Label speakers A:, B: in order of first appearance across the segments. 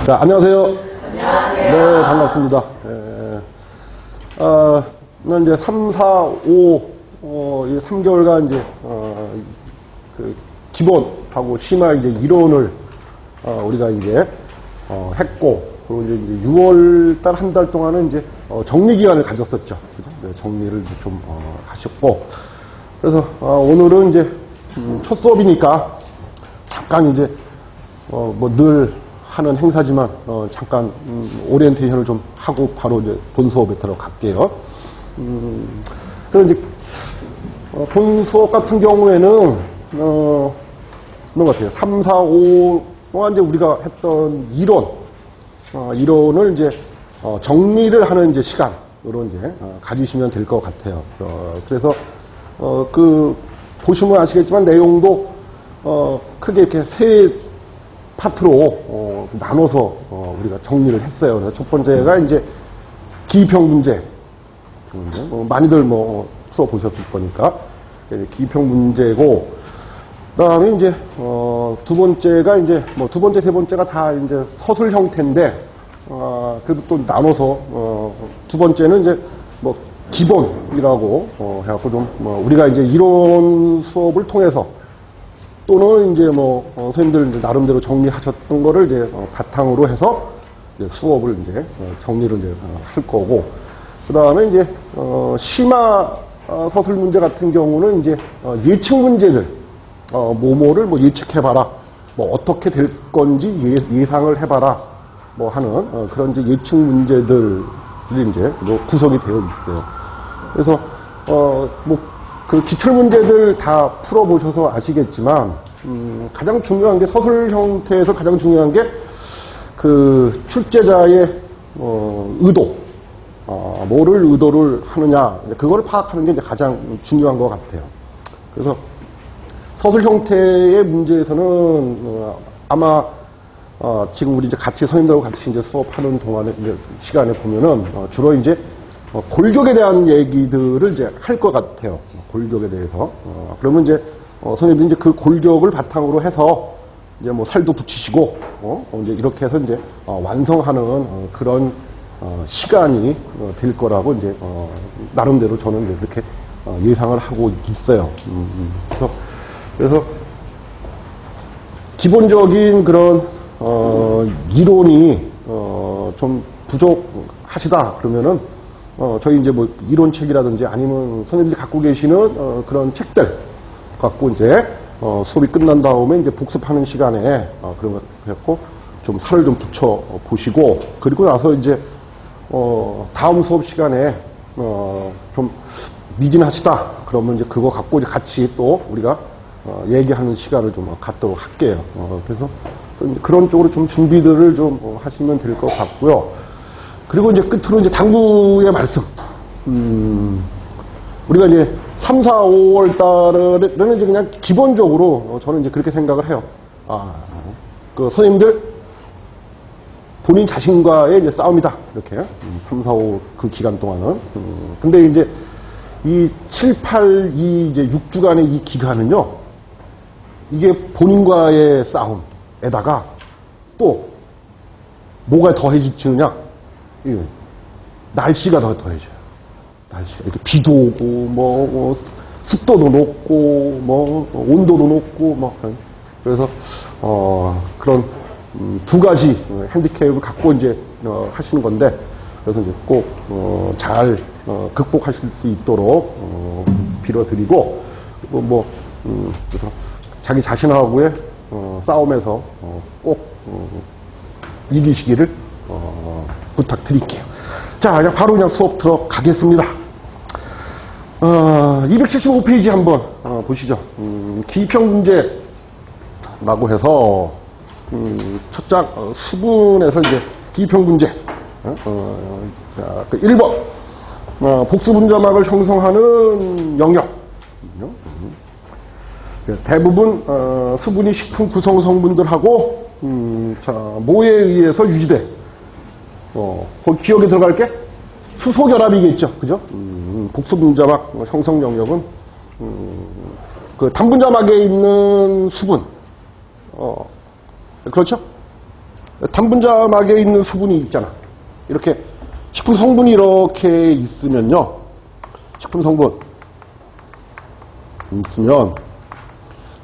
A: 자, 안녕하세요. 안녕하세요. 네, 반갑습니다. 는 이제 3, 4, 5, 이 3개월간 이제, 그 기본하고 심화 이제 이론을, 우리가 이제, 했고, 그리고 이제 6월달 한 달 동안은 이제, 정리 기간을 가졌었죠. 그죠? 네, 정리를 이제 좀, 하셨고. 그래서, 오늘은 이제, 첫 수업이니까, 잠깐 이제, 늘 하는 행사지만, 잠깐, 오리엔테이션을 좀 하고 바로 이제 본 수업에 들어갈게요. 그래서 이제, 본 수업 같은 경우에는, 그런 것 같아요. 3, 4, 5 동안 이제 우리가 했던 이론을 이제, 정리를 하는 이제 시간으로 이제, 가지시면 될 것 같아요. 그래서, 보시면 아시겠지만 내용도, 크게 이렇게 세 파트로 나눠서 우리가 정리를 했어요. 그래서 첫 번째가 이제 기입형 문제. 많이들 풀어보셨을 거니까 기입형 문제고, 그다음에 이제 두 번째가 이제 두 번째 세 번째가 다 이제 서술 형태인데, 그래도 또 나눠서 두 번째는 이제 기본이라고 해갖고 좀 우리가 이제 이론 수업을 통해서 또는 이제 선생님들 이제 나름대로 정리하셨던 거를 이제 바탕으로 해서 이제 수업을 이제 정리를 이제 할 거고, 그 다음에 이제 심화 서술 문제 같은 경우는 이제 예측 문제들, 뭐뭐를 예측해봐라, 어떻게 될 건지 예상을 해봐라, 하는 그런 이제 예측 문제들이 이제 구성이 되어 있어요. 그래서 그 기출문제들 다 풀어보셔서 아시겠지만, 가장 중요한 게, 서술 형태에서 가장 중요한 게, 그 출제자의, 의도, 뭐를 의도를 하느냐, 그거를 파악하는 게 이제 가장 중요한 것 같아요. 그래서 서술 형태의 문제에서는, 아마, 지금 우리 이제 같이 선생님들하고 같이 이제 수업하는 동안에, 이제 시간에 보면은, 주로 이제, 골격에 대한 얘기들을 이제 할 것 같아요. 골격에 대해서. 그러면 이제, 선생님들이 이제 그 골격을 바탕으로 해서, 이제 살도 붙이시고, 이제 이렇게 해서 이제, 완성하는, 그런, 시간이 될 거라고 이제, 나름대로 저는 이제 그렇게, 예상을 하고 있어요. 그래서, 기본적인 그런, 이론이, 좀 부족하시다. 그러면은, 저희 이제 이론책이라든지 아니면 선생님들이 갖고 계시는 그런 책들 갖고 이제 수업이 끝난 다음에 이제 복습하는 시간에 그런 거 해갖고 좀 살을 좀 붙여 보시고, 그리고 나서 이제 다음 수업 시간에 좀 미진하시다 그러면 이제 그거 갖고 이제 같이 또 우리가 얘기하는 시간을 좀 갖도록 할게요. 그래서 그런 쪽으로 좀 준비들을 좀 하시면 될 것 같고요. 그리고 이제 끝으로 이제 당부의 말씀. 우리가 이제 3, 4, 5월 달에는 이제 그냥 기본적으로 저는 이제 그렇게 생각을 해요. 그 선생님들 본인 자신과의 이제 싸움이다. 이렇게. 3, 4, 5 그 기간 동안은. 근데 이제 이 7, 8, 이제 6주간의 이 기간은요. 이게 본인과의 싸움에다가 또 뭐가 더해지느냐? 날씨가 더 더해져요. 날씨가 이렇게 비도 오고 습도도 높고 온도도 높고 그래서 그런 두 가지 핸디캡을 갖고 이제 하시는 건데, 그래서 이제 꼭 잘 극복하실 수 있도록 빌어드리고, 그래서 자기 자신하고의 싸움에서 꼭 이기시기를 부탁드릴게요. 자, 그냥 바로 그냥 수업 들어가겠습니다. 275페이지 한번 보시죠. 기입형 문제라고 해서 첫 장 수분에서 이제 기입형 문제. 자, 1번 복수분자막을 형성하는 영역. 대부분 수분이 식품 구성 성분들하고 뭐에 의해서 유지돼. 거기 기억에 들어갈 게 수소결합이겠죠. 그죠? 복수분자막 형성 영역은, 그 단분자막에 있는 수분, 그렇죠? 단분자막에 있는 수분이 있잖아. 이렇게 식품 성분이 이렇게 있으면요. 식품 성분 있으면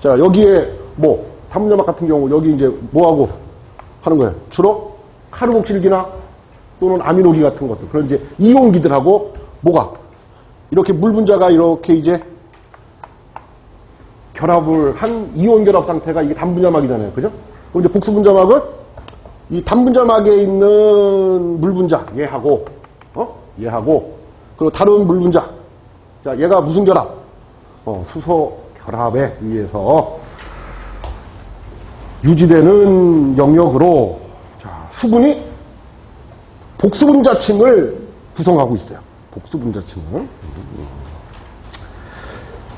A: 자 여기에 뭐 단분자막 같은 경우 여기 이제 뭐하고 하는 거예요? 주로 카르복실기나 또는 아미노기 같은 것들 그런 이제 이온기들하고 뭐가 이렇게 물 분자가 이렇게 이제 결합을 한 이온 결합 상태가 이게 단분자막이잖아요. 그죠? 그럼 이제 복수 분자막은 이 단분자막에 있는 물 분자 얘하고 얘하고 그리고 다른 물 분자 자 얘가 무슨 결합? 수소 결합에 의해서 유지되는 영역으로 자, 수분이 복수분자층을 구성하고 있어요. 복수분자층을.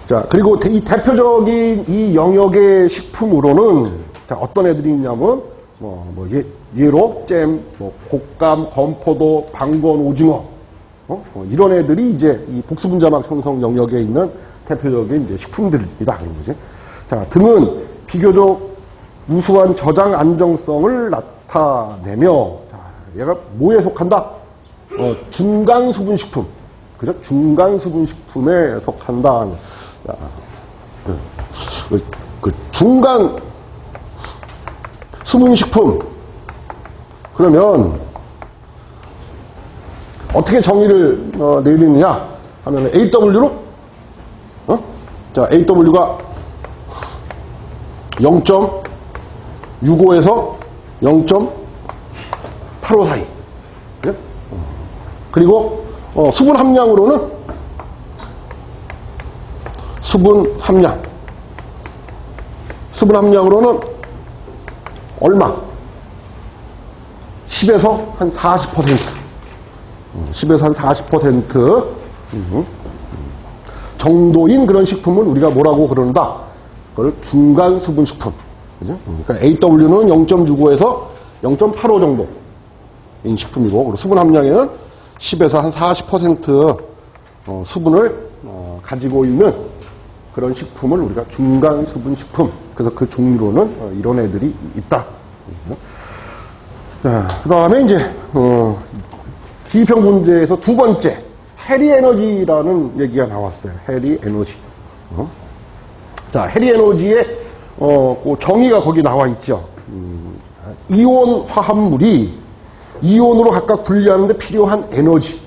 A: 자, 그리고 이 대표적인 이 영역의 식품으로는 자, 어떤 애들이 있냐면 예로 잼, 곶감, 건포도, 방건, 오징어 이런 애들이 이제 이 복수분자막 형성 영역에 있는 대표적인 이제 식품들이다 그런 거지. 자, 등은 비교적 우수한 저장 안정성을 나타내며 자, 얘가 뭐에 속한다? 중간 수분 식품. 그죠? 중간 수분 식품에 속한다. 자, 그 중간 수분 식품. 그러면 어떻게 정의를 내리느냐 하면 AW로 자, AW가 0.65에서 0.85 사이. 그래? 그리고 수분 함량으로는 수분 함량으로는 얼마? 10에서 한 40%. 10에서 한 40% 정도인 그런 식품은 우리가 뭐라고 그러는다? 그걸 중간 수분 식품. 그죠? 그러니까 AW는 0.65에서 0.85 정도인 식품이고, 그리고 수분 함량에는 10에서 한 40% 수분을 가지고 있는 그런 식품을 우리가 중간 수분 식품. 그래서 그 종류로는 이런 애들이 있다. 자, 그 다음에 이제, 기입형 문제에서 두 번째, 해리 에너지라는 얘기가 나왔어요. 해리 에너지. 자, 해리 에너지의 그 정의가 거기 나와 있죠. 이온 화합물이 이온으로 각각 분리하는데 필요한 에너지.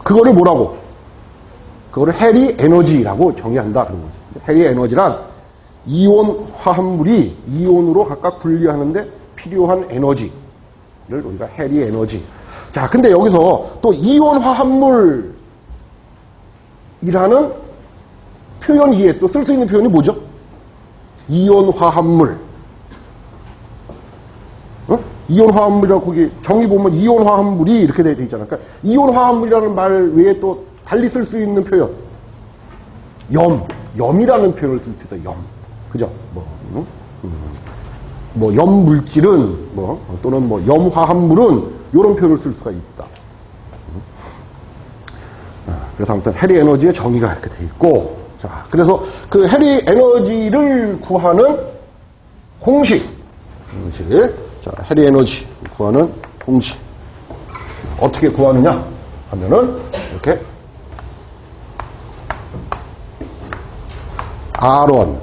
A: 그거를 뭐라고? 그거를 해리 에너지라고 정의한다. 그런 거죠. 해리 에너지란 이온 화합물이 이온으로 각각 분리하는데 필요한 에너지를 우리가 해리 에너지. 자, 근데 여기서 또 이온 화합물이라는 표현기에 또 쓸 수 있는 표현이 뭐죠? 이온 화합물. 이온 화합물이라고 거기 정의 보면 이온 화합물이 이렇게 되어 있잖아요. 그러니까 이온 화합물이라는 말 외에 또 달리 쓸 수 있는 표현. 염이라는 표현을 쓸 수 있어요. 염. 그죠? 염 물질은 또는 염 화합물은 이런 표현을 쓸 수가 있다. 그래서 아무튼 해리 에너지의 정의가 이렇게 돼 있고, 자, 그래서 그 해리 에너지를 구하는 공식. 자, 해리 에너지 구하는 공식. 어떻게 구하느냐 하면은 이렇게 R1,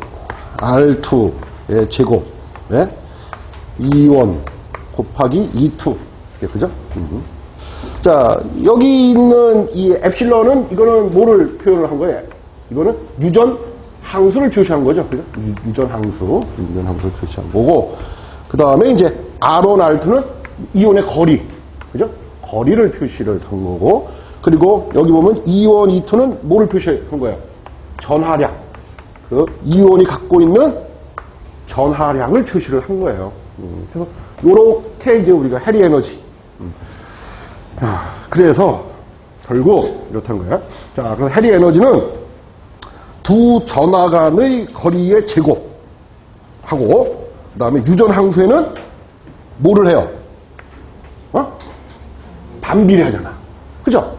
A: R2의 제곱, 네? E1 곱하기 E2. 그죠? 자, 여기 있는 이 엡실런은 이거는 뭐를 표현을 한 거예요? 이거는 유전 항수를 표시한 거죠. 그죠? 유전 항수를 표시한 거고, 그 다음에 이제 R1, R2는 이온의 거리. 그죠? 거리를 표시를 한 거고, 그리고 여기 보면 E1, E2는 뭐를 표시한 거예요? 전하량. 그 이온이 갖고 있는 전하량을 표시를 한 거예요. 그래서 요렇게 이제 우리가 해리 에너지. 그래서 결국 이렇다는 거예요. 자, 그래서 해리 에너지는 두 전하 간의 거리의 제곱하고, 그 다음에 유전 항수에는 뭐를 해요? 반비례하잖아. 그죠?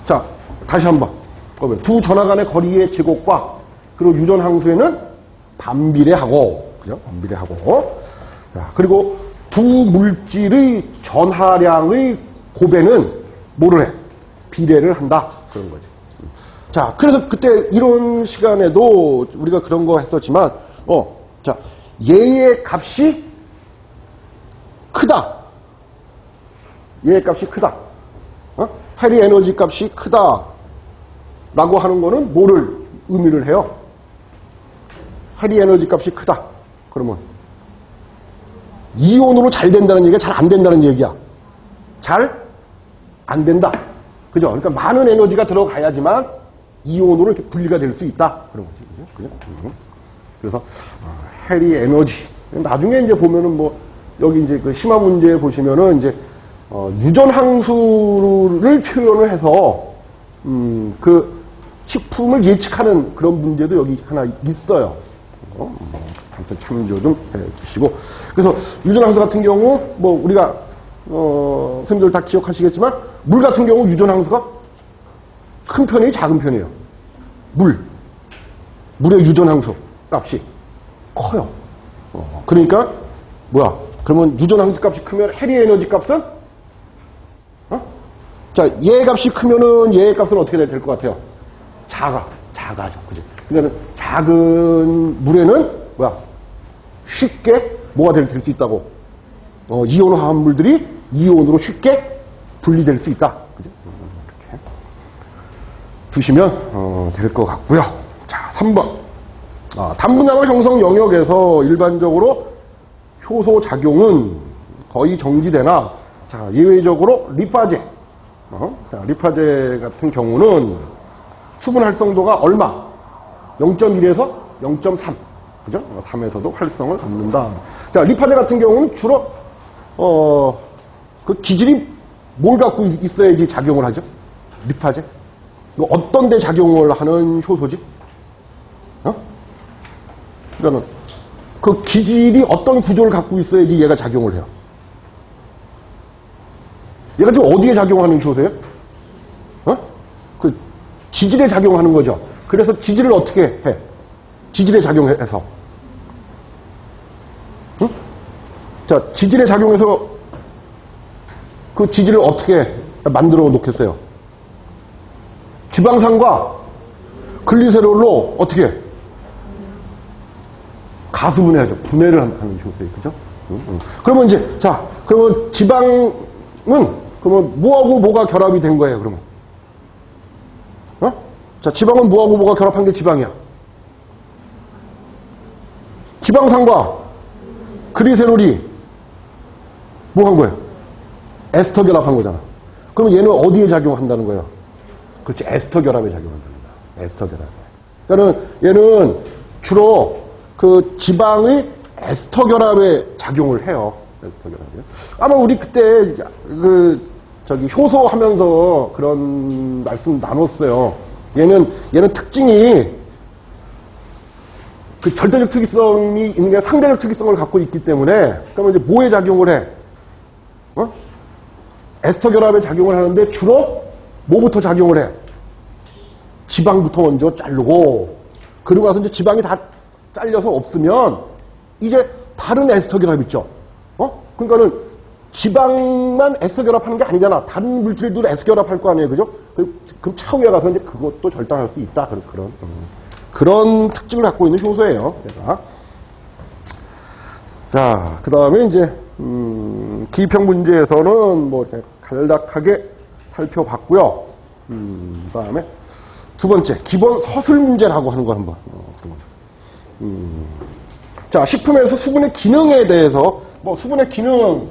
A: 자, 다시 한번. 그러면 두 전하 간의 거리의 제곱과 그리고 유전 항수에는 반비례하고, 그죠? 반비례하고. 자, 그리고 두 물질의 전하량의 곱해는 뭐를 해? 비례를 한다. 그런 거지. 자, 그래서 그때 이론 시간에도 우리가 그런 거 했었지만, 자, 얘의 값이 크다. 얘의 값이 크다. 해리 에너지 값이 크다. 라고 하는 거는 뭐를 의미를 해요? 해리 에너지 값이 크다. 그러면 이온으로 잘 된다는 얘기가 잘 안 된다는 얘기야. 잘 안 된다. 그죠? 그러니까 많은 에너지가 들어가야지만 이온으로 이렇게 분리가 될 수 있다. 그런 거지. 그죠? 그래서 해리 에너지. 나중에 이제 보면은 뭐 여기 이제 그 심화 문제 보시면은 이제 유전 항수를 표현을 해서 그 식품을 예측하는 그런 문제도 여기 하나 있어요. 아무튼 참조 좀 해주시고. 그래서 유전 항수 같은 경우 뭐 우리가 선생님들 다 기억하시겠지만 물 같은 경우 유전 항수가 큰 편이에요, 작은 편이에요. 물의 유전 항수 값이 커요. 그러니까 뭐야? 그러면 유전 항수 값이 크면 해리 에너지 값은 자, 얘 값이 크면은 얘 값은 어떻게 될 것 같아요? 작아져. 그죠? 그러니까 작은 물에는 뭐야? 쉽게 뭐가 될 수 있다고? 이온 화합물들이 이온으로 쉽게 분리될 수 있다. 그죠? 이렇게 두시면 될 것 같고요. 자, 3번. 단분자나 형성 영역에서 일반적으로 효소 작용은 거의 정지되나, 자, 예외적으로 리파제. 자, 리파제 같은 경우는 수분 활성도가 얼마? 0.1에서 0.3. 그죠? 3에서도 활성을 얻는다. 자, 리파제 같은 경우는 주로, 그 기질이 뭘 갖고 있어야지 작용을 하죠? 리파제? 어떤 데 작용을 하는 효소지? 그러니까는 그 기질이 어떤 구조를 갖고 있어야지 얘가 작용을 해요. 얘가 지금 어디에 작용하는 효소예요? 그 지질에 작용하는 거죠. 그래서 지질을 어떻게 해? 지질에 작용해서. 응? 자, 지질에 작용해서 그 지질을 어떻게 만들어 놓겠어요? 지방산과 글리세롤로 어떻게 해? 가수분해하죠. 분해를 하는 효소예요. 그죠? 그러면 이제, 자, 그러면 지방은, 그러면 뭐하고 뭐가 결합이 된 거예요, 그러면? 자, 지방은 뭐하고 뭐가 결합한 게 지방이야? 지방산과 그리세롤이 뭐 한 거예요? 에스터 결합한 거잖아. 그러면 얘는 어디에 작용한다는 거예요? 그렇지, 에스터 결합에 작용한다는 거야. 에스터 결합에. 그러니까 얘는 주로 그 지방의 에스터 결합에 작용을 해요. 에스터 결합에. 아마 우리 그때 효소 하면서 그런 말씀 나눴어요. 얘는 특징이 그 절대적 특이성이 있는 게 상대적 특이성을 갖고 있기 때문에, 그러면 이제 뭐에 작용을 해? 에스터 결합에 작용을 하는데 주로 뭐부터 작용을 해? 지방부터 먼저 자르고, 그러고 나서 이제 지방이 다 잘려서 없으면 이제 다른 에스터 결합 있죠. 그러니까는 지방만 에스터 결합하는 게 아니잖아. 다른 물질들도 에스터 결합할 거 아니에요, 그죠? 그럼 차후에 가서 이제 그것도 절단할 수 있다. 그런 특징을 갖고 있는 효소예요. 얘가. 자, 그 다음에 이제 기입형 문제에서는 뭐 이렇게 간략하게 살펴봤고요. 그 다음에 두 번째, 기본 서술 문제라고 하는 걸 한번 자, 식품에서 수분의 기능에 대해서, 뭐 수분의 기능은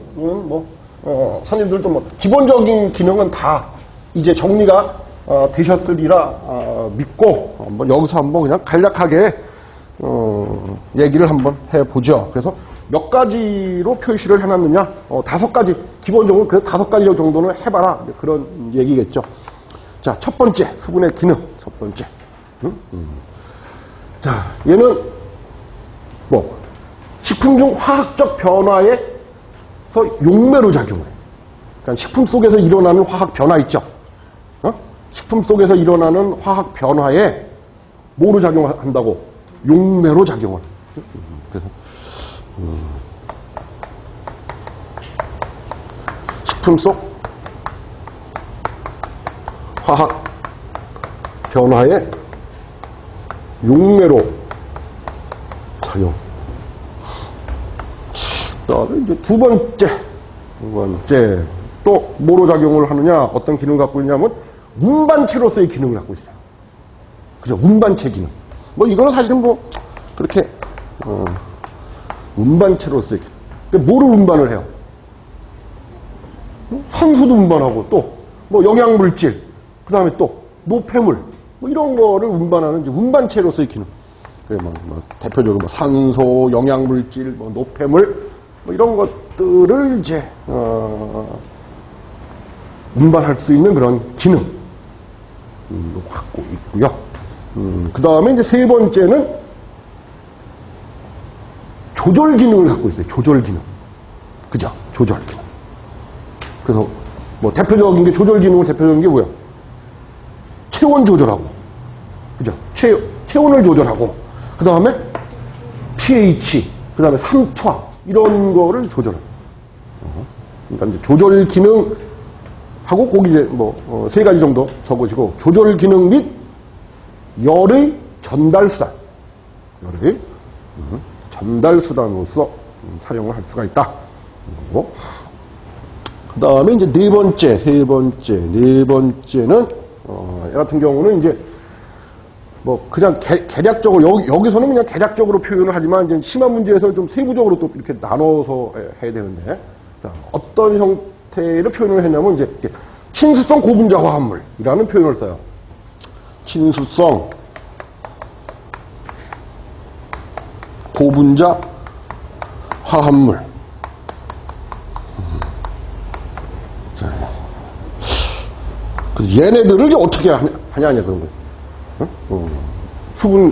A: 선생님들도 뭐 기본적인 기능은 다 이제 정리가 되셨으리라 믿고 여기서 한번 그냥 간략하게 얘기를 한번 해보죠. 그래서 몇 가지로 표시를 해놨느냐? 5가지, 기본적으로 그래도 5가지 정도는 해봐라, 그런 얘기겠죠. 자, 첫 번째, 수분의 기능. 첫 번째. 자, 얘는 뭐 식품 중 화학적 변화에서 용매로 작용을 해요. 그러니까 식품 속에서 일어나는 화학 변화 있죠. 식품 속에서 일어나는 화학 변화에 뭐로 작용한다고? 용매로 작용을. 그래서 식품 속 화학 변화의 용매로 작용. 그다음에 이제 두 번째 또 뭐로 작용을 하느냐, 어떤 기능을 갖고 있냐면 운반체로서의 기능을 갖고 있어요. 그죠? 운반체 기능. 뭐 이거는 사실은 뭐 그렇게 운반체로서의 기능. 그러니까 뭐를 운반을 해요? 산소도 운반하고 또 뭐 영양물질, 그 다음에 또 노폐물, 뭐 이런 거를 운반하는 이제 운반체로서의 기능. 뭐 대표적으로 뭐 산소, 영양물질, 뭐 노폐물, 뭐 이런 것들을 이제 운반할 수 있는 그런 기능 갖고 있고요. 그 다음에 이제 세 번째는 조절 기능을 갖고 있어요. 조절 기능. 그죠? 조절 기능. 그래서 뭐 대표적인 게 조절 기능을 대표적인 게 뭐야? 체온 조절하고, 그죠? 체온을 조절하고, 그 다음에 pH, 그 다음에 삼투압 이런 거를 조절하고. 그러니까 이제 조절 기능 하고 거기 이제 뭐 세 가지 정도 적으시고, 조절 기능 및 열의 전달 수단, 열의 전달 수단으로서 사용을 할 수가 있다. 그 다음에 이제 네 번째는 얘 같은 경우는 이제 뭐 그냥 개략적으로 여기서는 그냥 개략적으로 표현을 하지만 이제 심한 문제에서는 좀 세부적으로 또 이렇게 나눠서 해야 되는데, 자, 어떤 형태로 표현을 했냐면 이제 친수성 고분자 화합물이라는 표현을 써요. 친수성 고분자 화합물. 그래서 얘네들을 이제 어떻게 하냐 그런 거예요.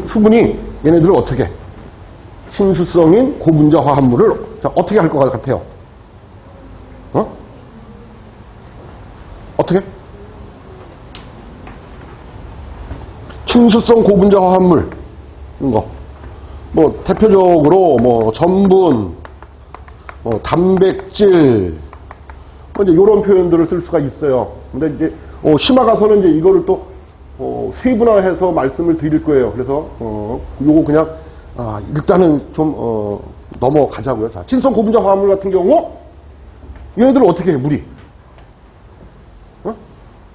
A: 수분이 얘네들을 어떻게, 친수성인 고분자 화합물을 자, 어떻게 할 것 같아요? 어떻게? 친수성 고분자 화합물 이런 거. 뭐 대표적으로 뭐 전분, 뭐 단백질, 뭐 이제 이런 표현들을 쓸 수가 있어요. 근데 이제 심화 가서는 이제 이거를 또 세분화해서 말씀을 드릴 거예요. 그래서 요거 그냥 일단은 좀 넘어가자고요. 자, 친수성 고분자 화합물 같은 경우 얘네들을 어떻게 해? 물이.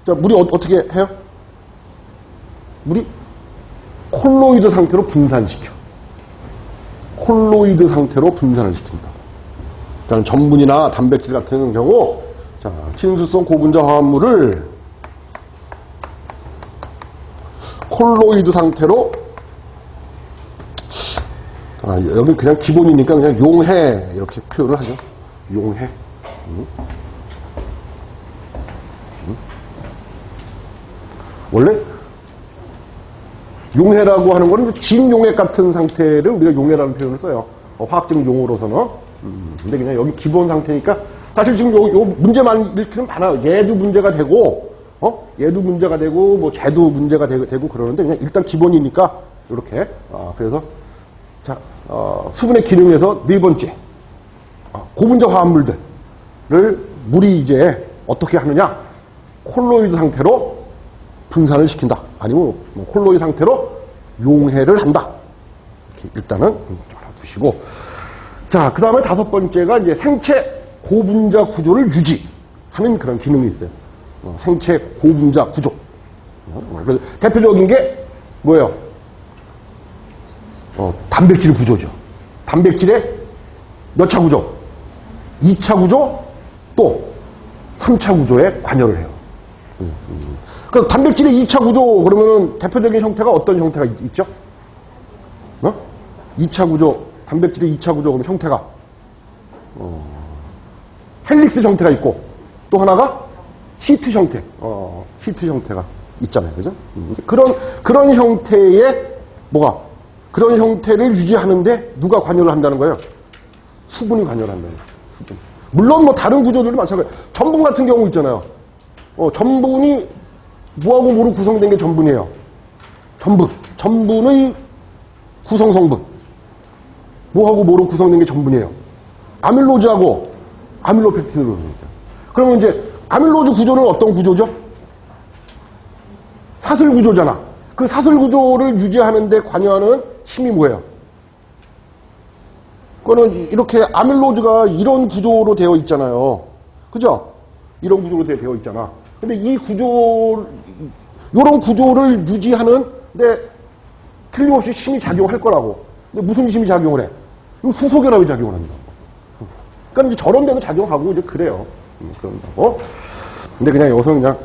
A: 자, 물이 어떻게 해요? 물이 콜로이드 상태로 분산시켜. 콜로이드 상태로 분산을 시킨다. 그러니까 전분이나 단백질 같은 경우, 자, 친수성 고분자 화합물을 콜로이드 상태로, 여기 그냥 기본이니까 그냥 용해 이렇게 표현을 하죠. 용해. 원래 용해라고 하는 거는 진용액 같은 상태를 우리가 용해라는 표현을 써요. 화학적 용어로서는. 근데 그냥 여기 기본 상태니까 사실 지금 요 문제만 일으키는 많아요. 얘도 문제가 되고, 얘도 문제가 되고, 뭐 쟤도 문제가 되고 그러는데 그냥 일단 기본이니까 이렇게. 그래서 자, 수분의 기능에서 네 번째, 고분자 화합물들을 물이 이제 어떻게 하느냐? 콜로이드 상태로 분산을 시킨다. 아니면 뭐 콜로이드 상태로 용해를 한다. 이렇게 일단은 알아두시고. 자, 그 다음에 다섯 번째가 이제 생체 고분자 구조를 유지하는 그런 기능이 있어요. 생체 고분자 구조. 그래서 대표적인 게 뭐예요? 단백질 구조죠. 단백질의 몇 차 구조? 2차 구조, 또 3차 구조에 관여를 해요. 그래서 단백질의 2차 구조, 그러면은 대표적인 형태가 어떤 형태가 있죠? 2차 구조, 단백질의 2차 구조, 그러면 형태가, 헬릭스 형태가 있고, 또 하나가 시트 형태, 시트 형태가 있잖아요. 그죠? 그런 형태의, 그런 형태를 유지하는데 누가 관여를 한다는 거예요? 수분이 관여를 한다는 거예요. 수분. 물론 뭐 다른 구조들도 마찬가지예요. 전분 같은 경우 있잖아요. 전분이 뭐하고 뭐로 구성된 게 전분이에요? 전분의 구성성분. 뭐하고 뭐로 구성된 게 전분이에요? 아밀로즈하고 아밀로펙틴으로. 그러면 이제 아밀로즈 구조는 어떤 구조죠? 사슬 구조잖아. 그 사슬 구조를 유지하는 데 관여하는 힘이 뭐예요? 그거는 이렇게 아밀로즈가 이런 구조로 되어 있잖아요. 그죠? 이런 구조로 되어 있잖아. 근데 이 구조, 이런 구조를 유지하는데 틀림없이 힘이 작용할 거라고. 근데 무슨 힘이 작용을 해? 수소결합이 작용을 합니다. 그러니까 이제 저런 데는 작용하고 이제 그래요. 그런다고. 근데 그냥 여기서 그냥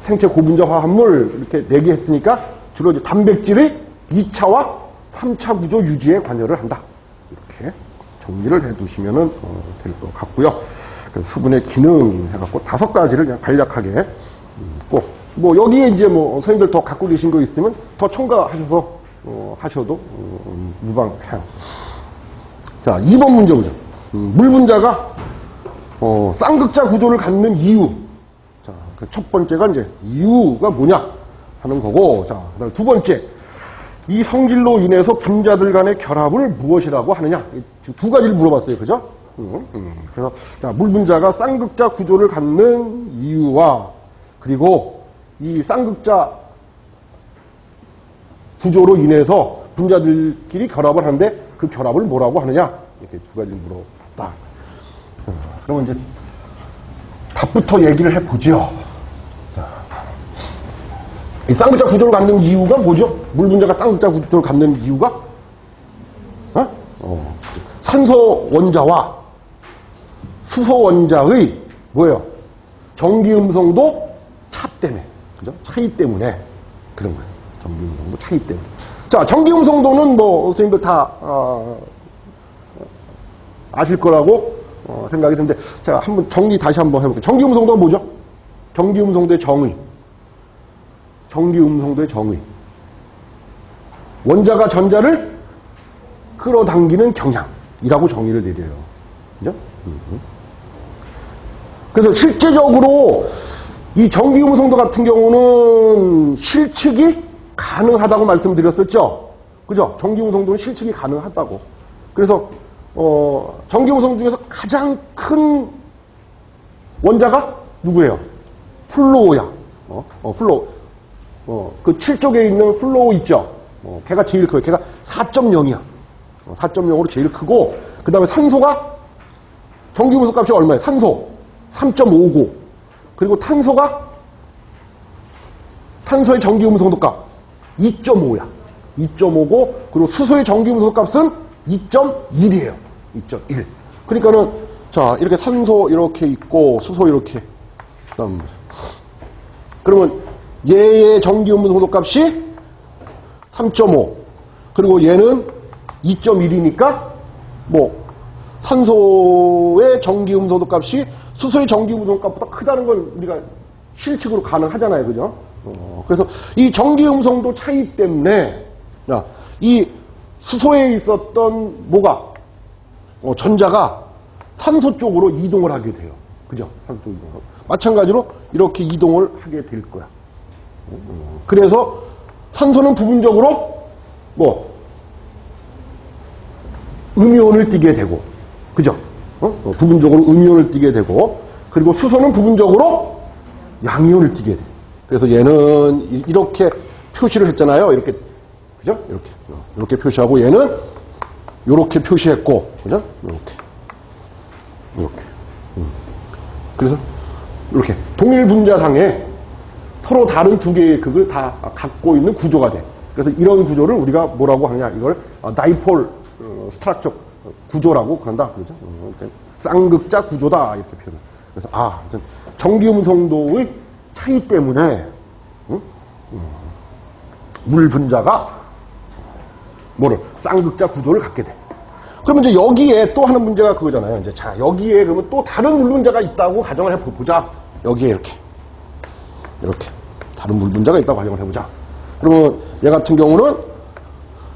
A: 생체 고분자 화합물 이렇게 4개 했으니까 주로 이제 단백질의 2차와 3차 구조 유지에 관여를 한다. 이렇게 정리를 해두시면 될 것 같고요. 수분의 기능 해갖고 5가지를 그냥 간략하게 꼭 뭐 여기에 이제 뭐 선생님들 더 갖고 계신 거 있으면 더 첨가하셔서 하셔도 무방해요. 자, 2번 문제 보죠. 물 분자가 쌍극자 구조를 갖는 이유. 자, 그 첫 번째가 이제 이유가 뭐냐 하는 거고, 자, 그다음 두 번째, 이 성질로 인해서 분자들 간의 결합을 무엇이라고 하느냐. 지금 2가지를 물어봤어요, 그죠? 그래서 자, 물 분자가 쌍극자 구조를 갖는 이유와 그리고 이 쌍극자 구조로 인해서 분자들끼리 결합을 하는데 그 결합을 뭐라고 하느냐. 이렇게 2가지를 물어봤다. 그러면 이제 답부터 얘기를 해보죠. 자, 이 쌍극자 구조를 갖는 이유가 뭐죠? 물 분자가 쌍극자 구조를 갖는 이유가 산소 원자와 수소 원자의 뭐예요? 전기 음성도 차 때문에, 그죠? 차이 때문에 그런 거예요. 전기 음성도 차이 때문에. 자, 전기 음성도는 뭐 선생님들 다 아실 거라고 생각이 드는데, 자, 한번 정리 다시 한번 해볼게요. 전기 음성도가 뭐죠? 전기 음성도의 정의. 전기 음성도의 정의. 원자가 전자를 끌어당기는 경향이라고 정의를 내려요. 그죠? 그래서 실제적으로 이 전기 음성도 같은 경우는 실측이 가능하다고 말씀드렸었죠? 그죠? 전기 음성도는 실측이 가능하다고. 그래서 전기 음성 중에서 가장 큰 원자가 누구예요? 플로우야. 플로우. 그 7쪽에 있는 플로우 있죠? 걔가 제일 커요. 걔가 4.0이야. 4.0으로 제일 크고, 그 다음에 산소가, 전기 음성 값이 얼마예요? 산소 3.59. 그리고 탄소의 전기 음성도 값 2.5야. 2.5고, 그리고 수소의 전기 음성 값은 2.1이에요. 2.1. 그러니까는, 자, 이렇게 산소 이렇게 있고, 수소 이렇게. 그러면 얘의 전기 음성도 값이 3.5. 그리고 얘는 2.1이니까, 뭐, 산소의 전기 음성도 값이 수소의 전기 음성 값보다 크다는 건 우리가 실측으로 가능하잖아요. 그죠? 그래서 이 전기 음성도 차이 때문에, 야, 이 수소에 있었던 뭐가, 전자가 산소 쪽으로 이동을 하게 돼요. 그죠? 산소 쪽으로. 마찬가지로 이렇게 이동을 하게 될 거야. 그래서 산소는 부분적으로 뭐, 음이온을 띠게 되고, 그죠? 부분적으로 음이온을 띠게 되고, 그리고 수소는 부분적으로 양이온을 띠게 돼. 그래서 얘는 이렇게 표시를 했잖아요. 이렇게, 그죠? 이렇게 표시하고, 얘는 이렇게 표시했고, 그죠? 이렇게. 그래서 이렇게 동일 분자상에 서로 다른 2개의 극을 다 갖고 있는 구조가 돼. 그래서 이런 구조를 우리가 뭐라고 하느냐? 이걸 다이폴 스트럭처 구조라고 그런다. 그러죠? 그러니까 쌍극자 구조다. 이렇게 표현. 그래서, 전기 음성도의 차이 때문에, 물 분자가 뭐를? 쌍극자 구조를 갖게 돼. 그러면 이제 여기에 또 하는 문제가 그거잖아요. 이제 자, 여기에 그러면 또 다른 물 분자가 있다고 가정을 해보자. 여기에 이렇게. 다른 물 분자가 있다고 가정을 해보자. 그러면 얘 같은 경우는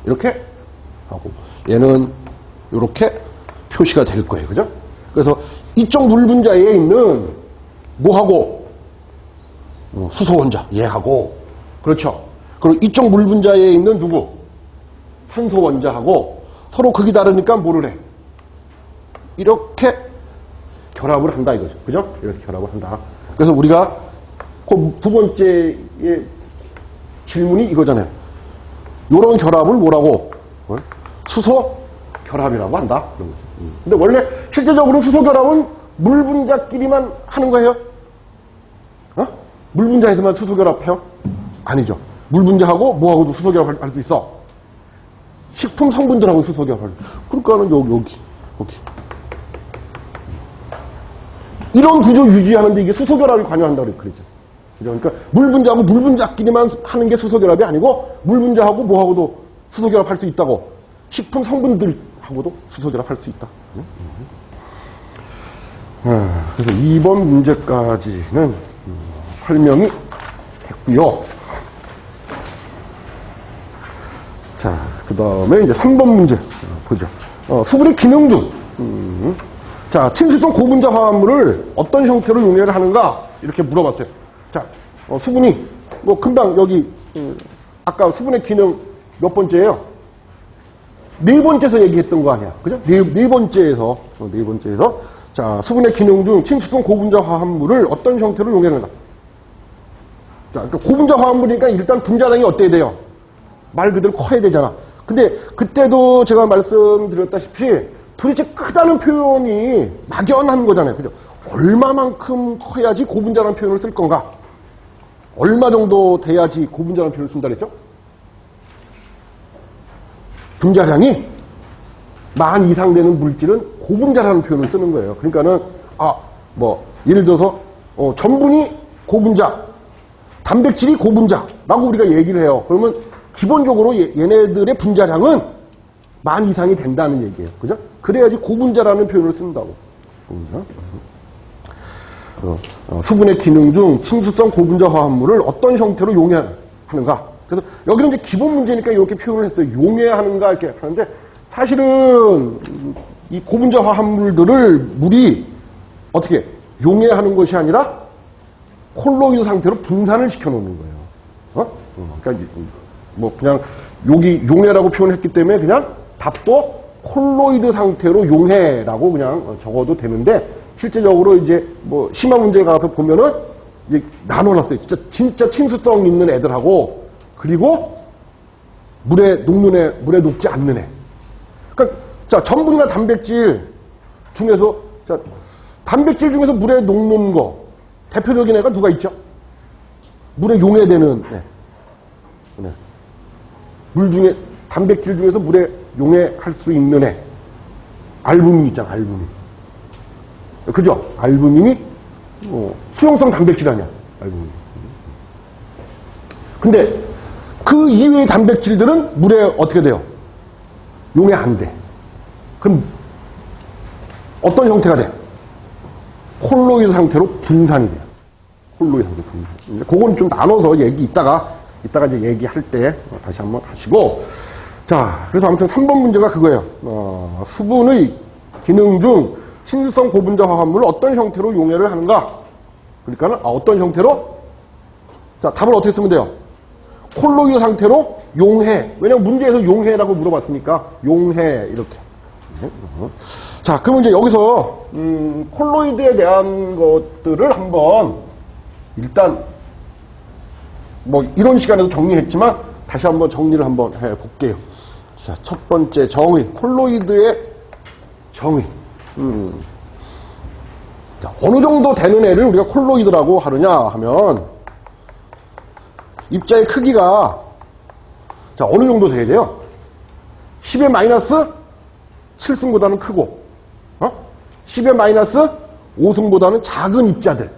A: 이렇게 하고, 얘는 이렇게 표시가 될 거예요. 그죠? 그래서 이쪽 물 분자에 있는 뭐하고? 수소 원자, 얘하고. 그렇죠? 그리고 이쪽 물 분자에 있는 누구? 산소 원자하고 서로 극이 다르니까 뭐를 해? 이렇게 결합을 한다 이거죠. 그죠? 이렇게 결합을 한다. 그래서 우리가 그 두 번째의 질문이 이거잖아요. 요런 결합을 뭐라고? 수소 결합이라고 한다. 그런 거죠. 근데 원래 실제적으로 수소 결합은 물 분자끼리만 하는 거예요? 물 분자에서만 수소 결합해요? 아니죠. 물 분자하고 뭐하고도 수소 결합할 수 있어. 식품 성분들하고 수소 결합할 수 있어. 그러니까는 여기. 이런 구조 유지하는데 이게 수소 결합이 관여한다고 그러죠. 그러니까 물 분자하고 물 분자끼리만 하는 게 수소 결합이 아니고 물 분자하고 뭐하고도 수소 결합할 수 있다고. 식품 성분들하고도 수소 결합할 수 있다. 그래서 2번 문제까지는 설명이 됐고요. 자, 그 다음에 이제 3번 문제 보죠. 수분의 기능 중, 자, 침수성 고분자 화합물을 어떤 형태로 용해를 하는가? 이렇게 물어봤어요. 자, 수분이, 뭐, 금방 여기, 아까 수분의 기능 몇 번째예요? 네 번째에서 얘기했던 거 아니야. 그죠? 네 번째에서. 자, 수분의 기능 중 침수성 고분자 화합물을 어떤 형태로 용해를 하는가? 자, 그러니까 고분자 화합물이니까 일단 분자량이 어때야 돼요? 말 그대로 커야 되잖아. 근데 그때도 제가 말씀드렸다시피 도대체 크다는 표현이 막연한 거잖아요. 그죠? 얼마만큼 커야지 고분자라는 표현을 쓸 건가? 얼마 정도 돼야지 고분자라는 표현을 쓴다 그랬죠? 분자량이 만 이상 되는 물질은 고분자라는 표현을 쓰는 거예요. 그러니까는, 예를 들어서, 전분이 고분자, 단백질이 고분자라고 우리가 얘기를 해요. 그러면 기본적으로 얘네들의 분자량은 만 이상이 된다는 얘기예요. 그죠? 그래야지 고분자라는 표현을 쓴다고. 수분의 기능 중 침수성 고분자 화합물을 어떤 형태로 용해하는가? 그래서 여기는 이제 기본 문제니까 이렇게 표현을 했어요. 용해하는가 이렇게 하는데 사실은 이 고분자 화합물들을 물이 어떻게 용해하는 것이 아니라 콜로이드 상태로 분산을 시켜 놓는 거예요. 그러니까 뭐 그냥 여기 용해라고 표현했기 때문에 그냥 답도 콜로이드 상태로 용해라고 그냥 적어도 되는데 실제적으로 이제 뭐 심화 문제 가서 보면은 이제 나눠놨어요. 진짜 침수성 있는 애들하고 그리고 물에 녹지 않는 애. 그러니까 자, 전분이나 단백질 중에서 단백질 중에서 물에 녹는 거 대표적인 애가 누가 있죠? 물에 용해되는 애. 네. 물 중에 단백질 중에서 물에 용해할 수 있는 애. 알부민 있잖아, 알부민. 그죠? 알부민이 수용성 단백질 아니야, 알부민. 근데 그 이외의 단백질들은 물에 어떻게 돼요? 용해 안 돼. 그럼 어떤 형태가 돼? 콜로이드 상태로 분산이 돼요. 콜로이드 상태로 분산. 그건 좀 나눠서 이따가 이제 얘기할 때 다시 한번 하시고. 자, 그래서 아무튼 3번 문제가 그거예요. 수분의 기능 중 침수성 고분자 화합물을 어떤 형태로 용해를 하는가? 그러니까는 어떤 형태로? 자, 답을 어떻게 쓰면 돼요? 콜로이드 상태로 용해. 왜냐면 문제에서 용해라고 물어봤으니까 용해 이렇게. 자, 그러면 이제 여기서 콜로이드에 대한 것들을 한번 일단 뭐 이런 시간에도 정리했지만 다시 한번 정리를 한번 해볼게요. 자, 첫 번째 정의, 콜로이드의 정의. 자, 어느 정도 되는 애를 우리가 콜로이드라고 하느냐 하면 입자의 크기가 자, 어느 정도 돼야 돼요? 10의 마이너스 7승보다는 크고 10의 마이너스 5승보다는 작은 입자들을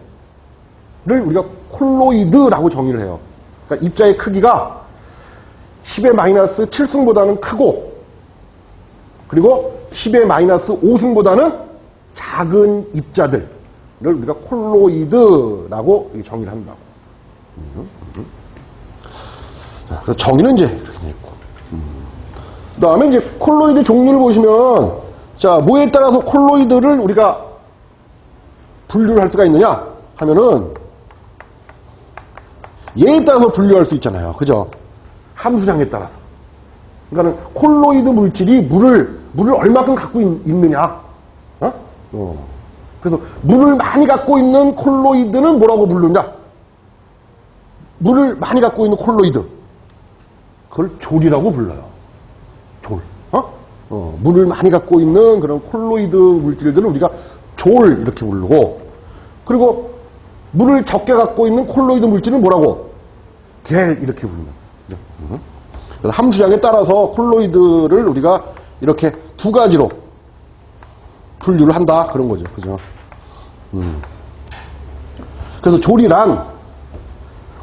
A: 우리가 콜로이드라고 정의를 해요. 그러니까 입자의 크기가 10의 마이너스 7승보다는 크고 그리고 10의 마이너스 5승보다는 작은 입자들을 우리가 콜로이드라고 정의를 한다고. 자, 그래서 정의는 이제 이렇게 돼 있고. 그 다음에 이제 콜로이드 종류를 보시면, 자, 뭐에 따라서 콜로이드를 우리가 분류를 할 수가 있느냐 하면은, 얘에 따라서 분류할 수 있잖아요. 그죠? 함수량에 따라서. 그러니까는 콜로이드 물질이 물을 얼마큼 갖고 있느냐. 그래서 물을 많이 갖고 있는 콜로이드는 뭐라고 부르냐? 물을 많이 갖고 있는 콜로이드. 그걸 졸이라고 불러요. 졸. 물을 많이 갖고 있는 그런 콜로이드 물질들은 우리가 졸 이렇게 부르고, 그리고 물을 적게 갖고 있는 콜로이드 물질은 뭐라고? 겔 이렇게 부릅니다. 그래서 함수장에 따라서 콜로이드를 우리가 이렇게 두 가지로 분류를 한다 그런 거죠. 그죠? 그래서 졸이란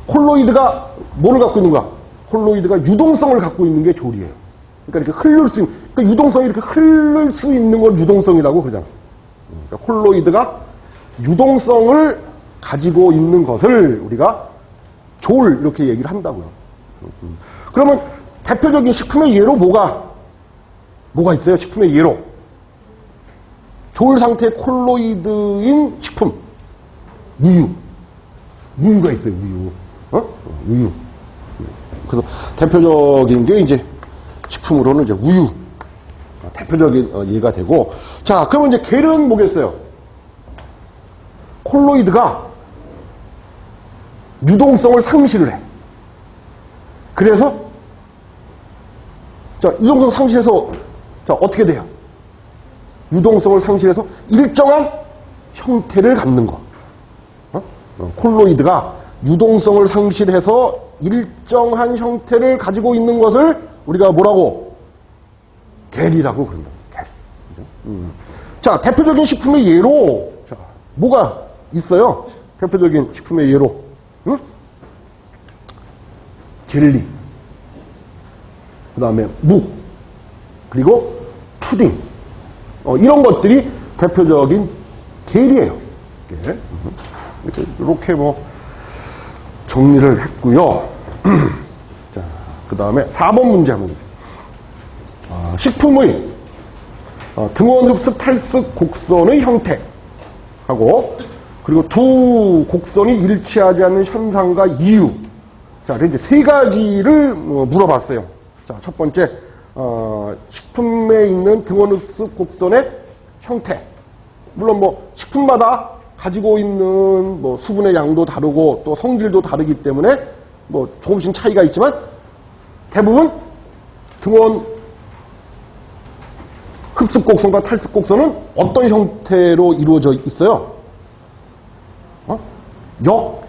A: 콜로이드가 뭐를 갖고 있는가? 콜로이드가 유동성을 갖고 있는 게 졸이에요. 그러니까 이렇게 흐를 수 있는, 그러니까 유동성이 이렇게 흐를 수 있는 걸 유동성이라고 그러잖아. 그러니까 콜로이드가 유동성을 가지고 있는 것을 우리가 졸 이렇게 얘기를 한다고요. 그러면 대표적인 식품의 예로 뭐가 있어요? 식품의 예로. 졸 상태의 콜로이드인 식품. 우유. 우유가 있어요, 우유. 우유. 그래서 대표적인 게 이제 식품으로는 이제 우유. 대표적인 예가 되고. 자, 그러면 이제 겔은 뭐겠어요? 콜로이드가 유동성을 상실을 해. 그래서, 자, 유동성 상실해서, 자, 어떻게 돼요? 유동성을 상실해서 일정한 형태를 갖는 거. 콜로이드가 유동성을 상실해서 일정한 형태를 가지고 있는 것을 우리가 뭐라고? 겔이라고 그런다. 겔. 자, 대표적인 식품의 예로, 자, 뭐가 있어요? 대표적인 식품의 예로. 젤리. 그 다음에 묵. 그리고 푸딩. 이런 것들이 대표적인 겔이에요. 겔. 이렇게 뭐 정리를 했고요. 자, 그 다음에 4번 문제 한번 보세요. 식품의 등원 흡습 탈습 곡선의 형태하고, 그리고 두 곡선이 일치하지 않는 현상과 이유. 자, 이제 세 가지를 물어봤어요. 자, 첫 번째, 식품에 있는 등원 흡습 곡선의 형태. 물론 뭐 식품마다 가지고 있는 뭐 수분의 양도 다르고 또 성질도 다르기 때문에 뭐 조금씩 차이가 있지만 대부분 등원 흡습 곡선과 탈습 곡선은 어떤 형태로 이루어져 있어요? 역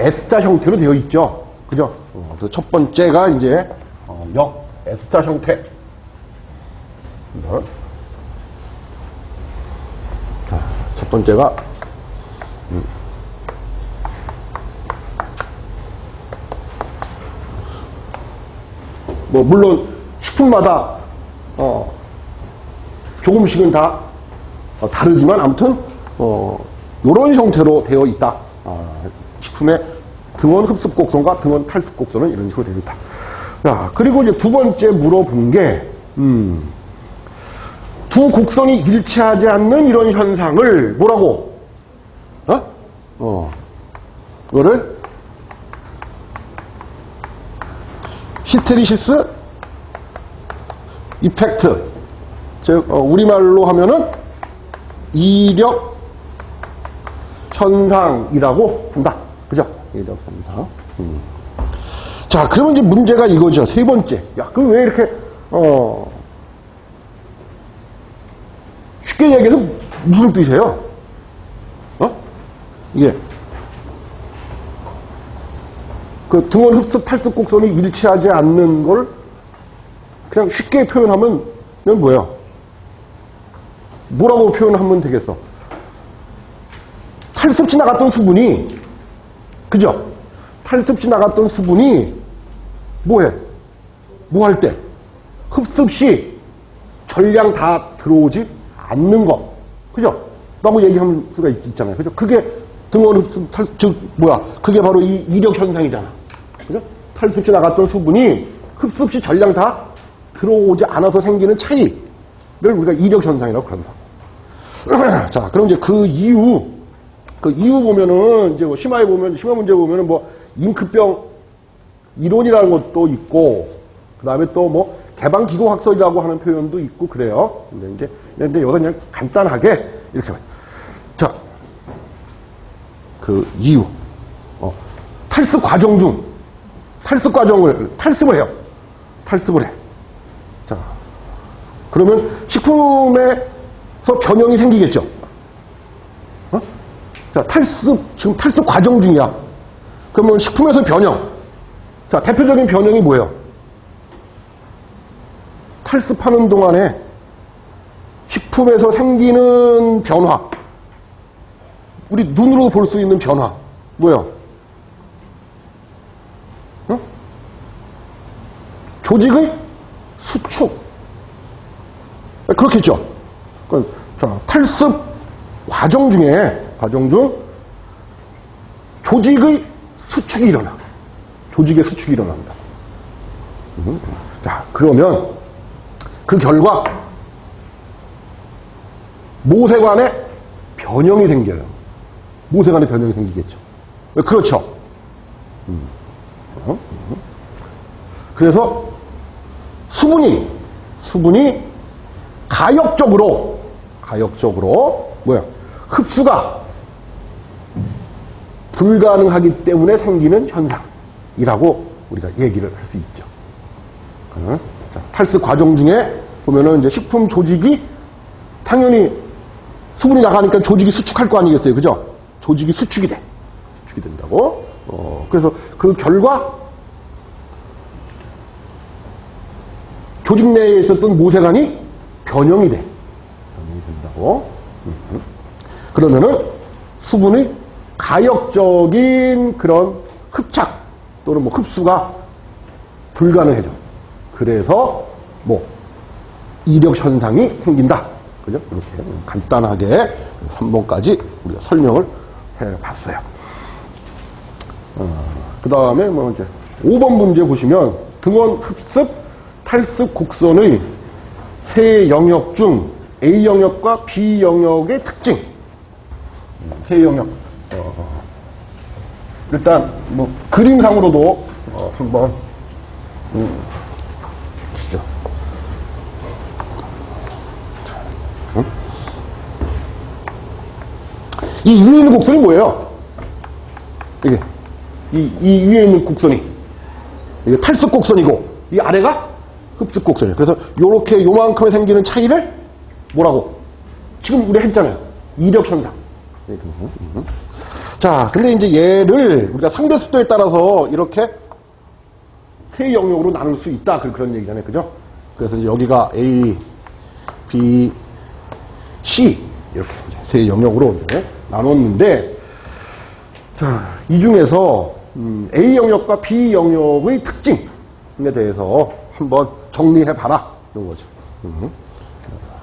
A: S자 형태로 되어 있죠. 그죠? 그래서 첫 번째가 이제 역 S자 형태. 자, 첫 번째가 뭐 물론 식품마다 조금씩은 다 다르지만 아무튼 이런 형태로 되어 있다. 식품의 등원 흡습 곡선과 등원 탈습 곡선은 이런 식으로 되어 있다. 자, 그리고 이제 두 번째 물어본 게 두 곡선이 일치하지 않는 이런 현상을 뭐라고? 이거를 히스테리시스 이펙트, 즉 우리말로 하면은 이력 현상이라고 한다. 그죠? 이력 현상. 자, 그러면 이제 문제가 이거죠. 세 번째. 야, 그럼 왜 이렇게 쉽게 얘기해서 무슨 뜻이에요? 이게 그 등원 흡습 탈습 곡선이 일치하지 않는 걸 그냥 쉽게 표현하면 뭐예요? 뭐라고 표현하면 되겠어? 탈습 지나갔던 수분이, 그죠? 탈습 지나갔던 수분이 뭐해? 뭐 할 때? 흡습 시 전량 다 들어오지 않는 거. 그죠? 라고 얘기할 수가 있잖아요. 그죠? 그게 등원 흡습 탈습, 즉 뭐야? 그게 바로 이 이력 현상이잖아. 그죠? 탈습 지나갔던 수분이 흡습 시 전량 다 들어오지 않아서 생기는 차이를 우리가 이력 현상이라고 그런다. 자, 그럼 이제 그 이유 보면은 이제 뭐 심화 문제 보면은 뭐 잉크병 이론이라는 것도 있고, 그 다음에 또 뭐 개방기고학설이라고 하는 표현도 있고 그래요. 근데 여기서 그냥 간단하게 이렇게. 자, 그 이유. 탈습 과정 중, 탈습을 해요. 탈습을 해. 자, 그러면 식품에서 변형이 생기겠죠. 자, 지금 탈습 과정 중이야. 그러면 식품에서 변형. 자, 대표적인 변형이 뭐예요? 탈습하는 동안에 식품에서 생기는 변화. 우리 눈으로 볼 수 있는 변화. 뭐예요? 조직의 수축. 그렇겠죠. 자, 탈습 과정 중 조직의 수축이 일어나. 조직의 수축이 일어납니다. 자, 그러면 그 결과 모세관에 변형이 생겨요. 모세관에 변형이 생기겠죠. 그렇죠. 그래서 수분이 가역적으로 뭐야? 흡수가 불가능하기 때문에 생기는 현상이라고 우리가 얘기를 할 수 있죠. 자, 탈습 과정 중에 보면은 이제 식품 조직이 당연히 수분이 나가니까 조직이 수축할 거 아니겠어요, 그죠? 조직이 수축이 된다고. 그래서 그 결과 조직 내에 있었던 모세관이 변형이 된다고. 그러면은 수분의 가역적인 그런 흡착 또는 뭐 흡수가 불가능해져. 그래서 뭐 이력 현상이 생긴다. 그죠? 이렇게 간단하게 3번까지 우리가 설명을 해봤어요. 그 다음에 뭐 이제 5번 문제 보시면 등원 흡습 탈습 곡선의 세 영역 중 A 영역과 B 영역의 특징. 세 영역. 일단 뭐 그림상으로도 한번 주죠. 이 위에 있는 곡선이 뭐예요? 이게 이 위에 있는 곡선이 이게 탈습 곡선이고 이 아래가 흡습 곡선이에요. 그래서 요렇게 요만큼에 생기는 차이를 뭐라고? 지금 우리 했잖아요. 이력 현상. 자, 근데 이제 얘를 우리가 상대 습도에 따라서 이렇게 세 영역으로 나눌 수 있다. 그런 얘기잖아요. 그죠? 그래서 이제 여기가 A, B, C 이렇게 이제 세 영역으로 이제 나눴는데, 자, 이 중에서 A 영역과 B 영역의 특징에 대해서 한번 정리해봐라. 이런 거죠.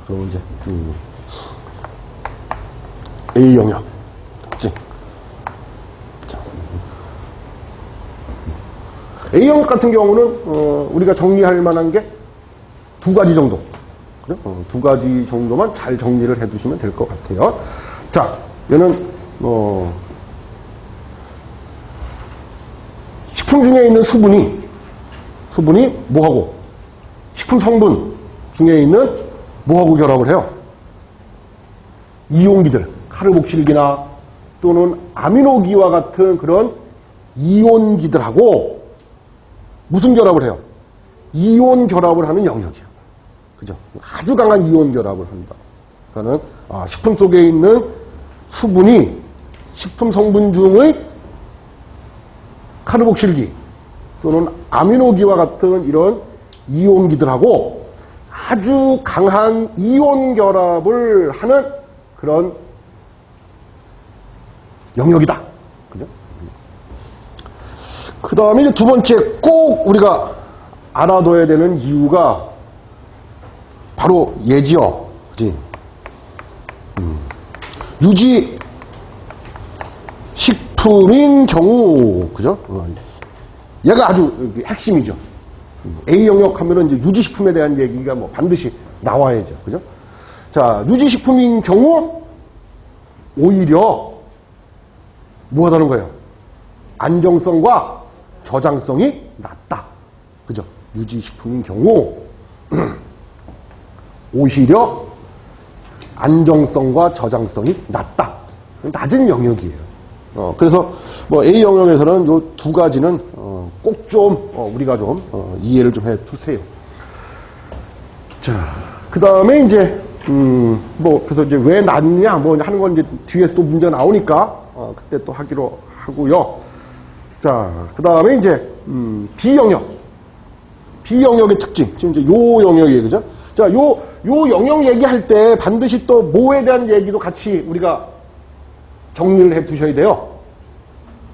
A: 그럼 이제 A 영역 특징. A 영역 같은 경우는 우리가 정리할 만한 게 두 가지 정도. 그래? 두 가지 정도만 잘 정리를 해두시면 될 것 같아요. 자, 얘는 식품 중에 있는 수분이 뭐하고 식품 성분 중에 있는 뭐하고 결합을 해요? 이온기들, 카르복실기나 또는 아미노기와 같은 그런 이온기들하고 무슨 결합을 해요? 이온 결합을 하는 영역이에요. 그죠? 아주 강한 이온 결합을 한다. 그러니까는 식품 속에 있는 수분이 식품 성분 중의 카르복실기 또는 아미노기와 같은 이런 이온기들하고 아주 강한 이온 결합을 하는 그런 영역이다. 그죠? 그 다음에 이제 두 번째 꼭 우리가 알아둬야 되는 이유가 바로 얘지요. 그지? 유지 식품인 경우, 그죠? 얘가 아주 핵심이죠. A 영역 하면은 이제 유지식품에 대한 얘기가 뭐 반드시 나와야죠. 그죠? 자, 유지식품인 경우 오히려 뭐 하다는 거예요? 안정성과 저장성이 낮다. 그죠? 유지식품인 경우 오히려 안정성과 저장성이 낮다. 낮은 영역이에요. 그래서 뭐 A 영역에서는 요 두 가지는 꼭 좀 우리가 좀 이해를 좀 해두세요. 자, 그 다음에 이제 뭐 그래서 이제 왜 낮냐 뭐 하는 건 이제 뒤에 또 문제가 나오니까 그때 또 하기로 하고요. 자, 그 다음에 이제 B 영역의 특징. 지금 이제 요 영역이에요, 그죠? 자, 요 영역 얘기할 때 반드시 또 뭐에 대한 얘기도 같이 우리가 정리를 해 두셔야 돼요.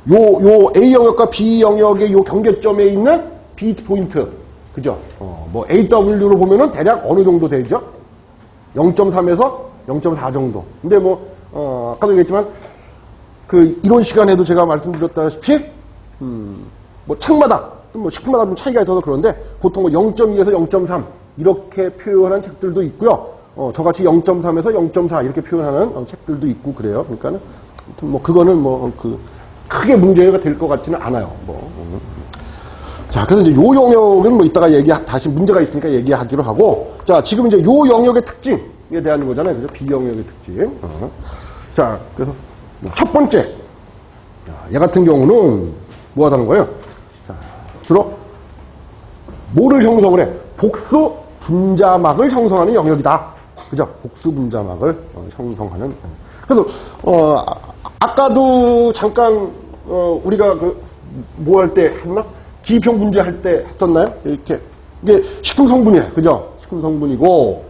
A: 요 A 영역과 B 영역의 요 경계점에 있는 B 포인트. 그죠? 뭐 AW로 보면은 대략 어느 정도 되죠? 0.3에서 0.4 정도. 근데 뭐, 아까도 얘기했지만, 그 이론 시간에도 제가 말씀드렸다시피, 뭐 책마다, 뭐 식품마다 좀 차이가 있어서 그런데 보통 뭐 0.2에서 0.3 이렇게 표현한 책들도 있고요. 저같이 0.3에서 0.4 이렇게 표현하는 책들도 있고 그래요. 그러니까는 뭐 그거는 뭐 크게 문제가 될 것 같지는 않아요. 자, 그래서 이제 요 영역은 뭐 이따가 다시 문제가 있으니까 얘기하기로 하고, 자, 지금 이제 요 영역의 특징에 대한 거잖아요. 그죠? B 영역의 특징. 자, 그래서 첫 번째. 얘 같은 경우는 뭐 하다는 거예요? 자, 주로 뭐를 형성을 해? 복수 분자막을 형성하는 영역이다. 그죠? 복수 분자막을 형성하는. 그래서, 아까도 잠깐, 우리가 뭐 할 때 했나? 기입형 문제 할 때 했었나요? 이렇게. 이게 식품 성분이에요. 그죠? 식품 성분이고,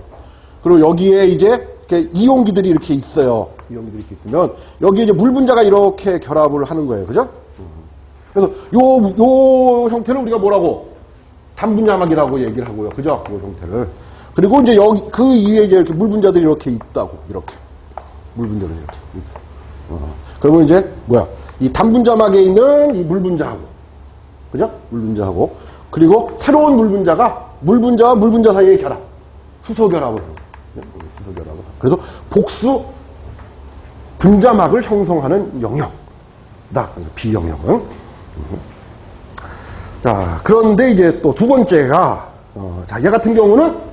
A: 그리고 여기에 이제 이렇게 이용기들이 이렇게 있어요. 이용기들이 이렇게 있으면, 여기에 이제 물 분자가 이렇게 결합을 하는 거예요. 그죠? 그래서 요 형태를 우리가 뭐라고? 단분자막이라고 얘기를 하고요. 그죠? 요 형태를. 그리고 이제 여기, 그 위에 이제 이렇게 물 분자들이 이렇게 있다고. 이렇게. 물 분자들이 이렇게 있어. 그러면 이제, 이 단분자막에 있는 이 물 분자하고, 그죠? 물 분자하고, 그리고 새로운 물 분자가 물 분자와 물 분자 사이의 결합. 수소 결합을 하고. 수소 결합을 하고. 그래서 복수 분자막을 형성하는 영역이다. B 영역은. 자, 그런데 이제 또 두 번째가, 자, 얘 같은 경우는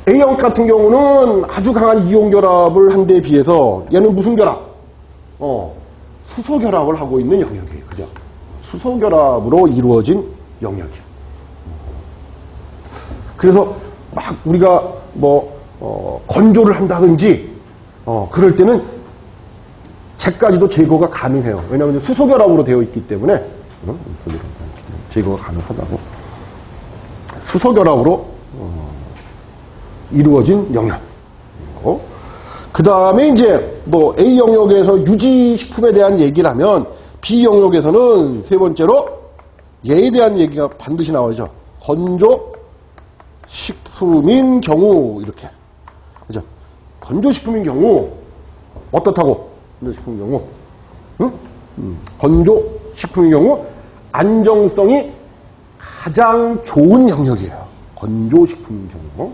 A: A형 같은 경우는 아주 강한 이온 결합을 한 데에 비해서 얘는 무슨 결합? 수소 결합을 하고 있는 영역이에요. 그죠? 수소 결합으로 이루어진 영역이에요. 그래서 막 우리가 뭐, 건조를 한다든지, 그럴 때는 쟤까지도 제거가 가능해요. 왜냐하면 수소 결합으로 되어 있기 때문에, 제거가 가능하다고. 수소 결합으로, 이루어진 영역. 그 다음에 이제 뭐 A 영역에서 유지식품에 대한 얘기를 하면 B 영역에서는 세 번째로 얘에 대한 얘기가 반드시 나오죠. 건조식품인 경우 이렇게. 그죠? 건조식품인 경우 어떻다고? 건조식품인 경우. 응? 건조식품인 경우 안정성이 가장 좋은 영역이에요. 건조식품인 경우.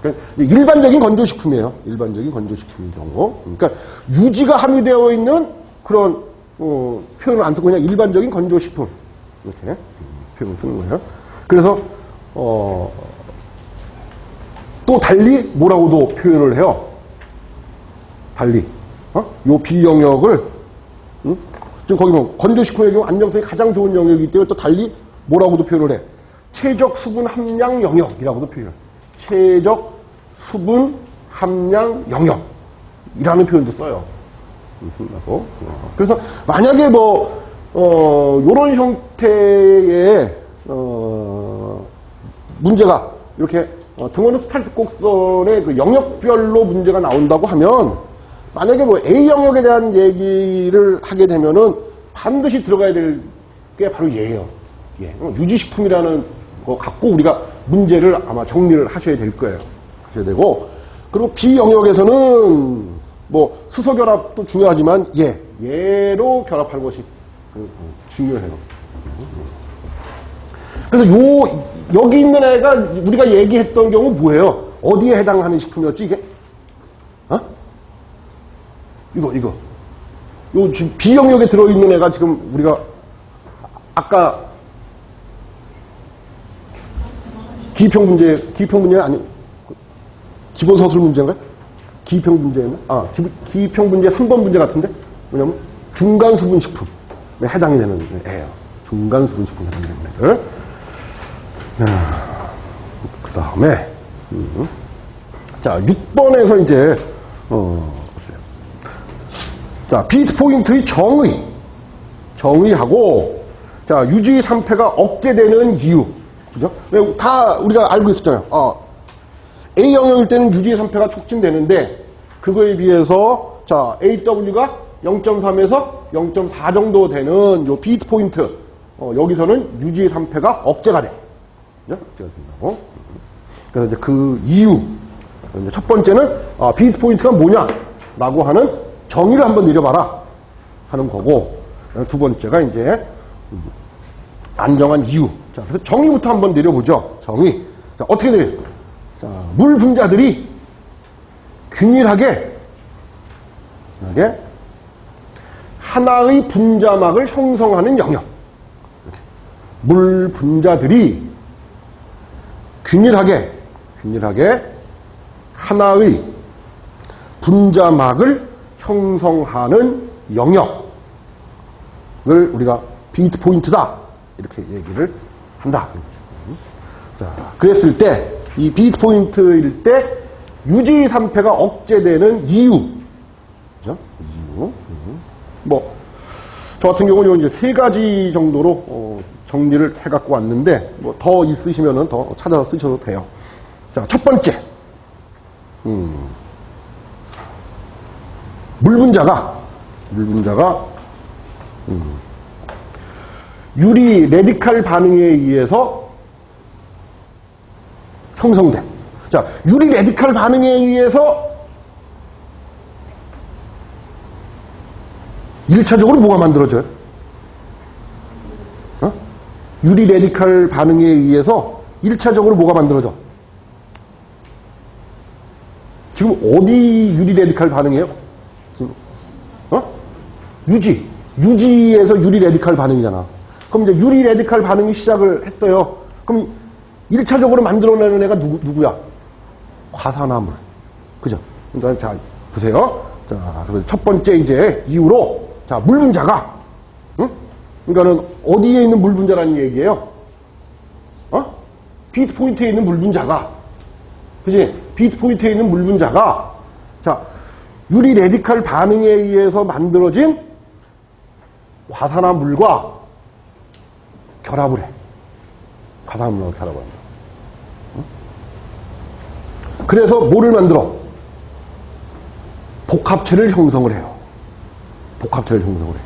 A: 그러니까 일반적인 건조식품이에요. 일반적인 건조식품인 경우. 그러니까 유지가 함유되어 있는 그런 표현을 안 쓰고 그냥 일반적인 건조식품 이렇게 표현을 쓰는 거예요. 그래서 또 달리 뭐라고도 표현을 해요. 달리 요 B 영역을 지금 거기 보면 건조식품의 경우 안정성이 가장 좋은 영역이기 때문에 또 달리 뭐라고도 표현을 해. 최적 수분 함량 영역이라고도 표현을 해. 최적 수분 함량 영역이라는 표현도 써요. 그래서 만약에 뭐 요런 형태의 문제가 이렇게 등원은 스타일스 곡선의 그 영역별로 문제가 나온다고 하면 만약에 뭐 A 영역에 대한 얘기를 하게 되면은 반드시 들어가야 될 게 바로 얘예요. 예. 유지식품이라는 거 갖고 우리가 문제를 아마 정리를 하셔야 될 거예요. 하셔야 되고, 그리고 B 영역에서는 뭐 수소 결합도 중요하지만 얘로 결합하는 것이 중요해요. 그래서 여기 있는 애가 우리가 얘기했던 경우 뭐예요? 어디에 해당하는 식품이었지 이게? 이거. 요 지금 B 영역에 들어있는 애가 지금 우리가 아까 기입형 문제 아니 기본 서술 문제인가요? 기입형 문제는, 기입형 문제 3번 문제 같은데? 뭐냐면, 중간수분식품에 해당이 되는 애예요. 중간수분식품에 해당이 되는 애들. 그 다음에, 자, 6번에서 이제, 자, 비트 포인트의 정의하고, 자, 유지 3패가 억제되는 이유. 그죠? 다 우리가 알고 있었잖아요. A 영역일 때는 유지 3패가 촉진되는데, 그거에 비해서, 자, AW가 0.3에서 0.4 정도 되는 요 비트 포인트. 여기서는 유지 3패가 억제가 돼. 그죠? 억제가 된다고. 그래서 이제 그 이유. 이제 첫 번째는, 비트 포인트가 뭐냐? 라고 하는 정의를 한번 내려봐라. 하는 거고. 두 번째가 이제, 안정한 이유. 자, 그래서 정의부터 한번 내려보죠. 정의. 자, 어떻게 내려? 자, 물 분자들이 균일하게 하나의 분자막을 형성하는 영역. 이렇게. 물 분자들이 균일하게 하나의 분자막을 형성하는 영역을 우리가 비트 포인트다. 이렇게 얘기를 한다. 자, 그랬을 때, 이 비트 포인트일 때, 유지 3패가 억제되는 이유. 그죠? 이유. 저 같은 경우는 이제 3가지 정도로, 정리를 해갖고 왔는데, 더 있으시면은 더 찾아서 쓰셔도 돼요. 자, 첫 번째. 물 분자가, 유리 레디칼 반응에 의해서 형성돼. 자, 유리 레디칼 반응에 의해서 1차적으로 뭐가 만들어져요? 유리 레디칼 반응에 의해서 1차적으로 뭐가 만들어져? 지금 어디 유리 레디칼 반응이에요? 지금, 유지에서 유리 레디칼 반응이잖아. 그럼 이제 유리 레디칼 반응이 시작을 했어요. 그럼 1차적으로 만들어내는 애가 누구야? 과산화물. 그죠? 그러니까 자, 보세요. 자, 그래서 첫 번째 이제 이유로, 자, 물 분자가, 그러니까는 어디에 있는 물 분자라는 얘기예요? 비트 포인트에 있는 물 분자가, 그지? 비트 포인트에 있는 물 분자가, 자, 유리 레디칼 반응에 의해서 만들어진 과산화물과 결합을 해. 과산화물과 결합을 한다. 그래서 뭐를 만들어? 복합체를 형성을 해요. 복합체를 형성을 해.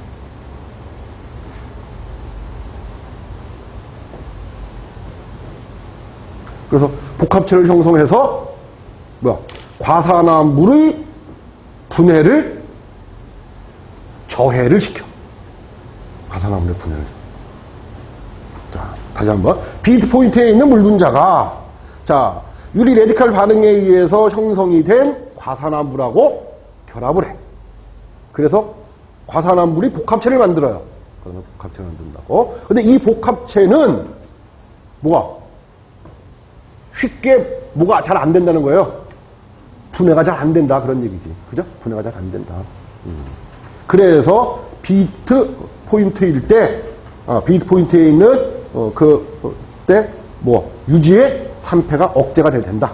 A: 그래서 복합체를 형성해서 과산화물의 분해를 저해를 시켜. 과산화물의 분해를. 자, 다시 한번. 비트 포인트에 있는 물 분자가, 자, 유리 레디칼 반응에 의해서 형성이 된 과산화물하고 결합을 해. 그래서 과산화물이 복합체를 만들어요. 그러면 복합체를 만든다고. 근데 이 복합체는 쉽게 뭐가 잘 안 된다는 거예요. 분해가 잘 안 된다. 그런 얘기지. 그죠? 분해가 잘 안 된다. 그래서 비트 포인트일 때, 비트 포인트에 있는 그때 유지의 3패가 억제가 된다.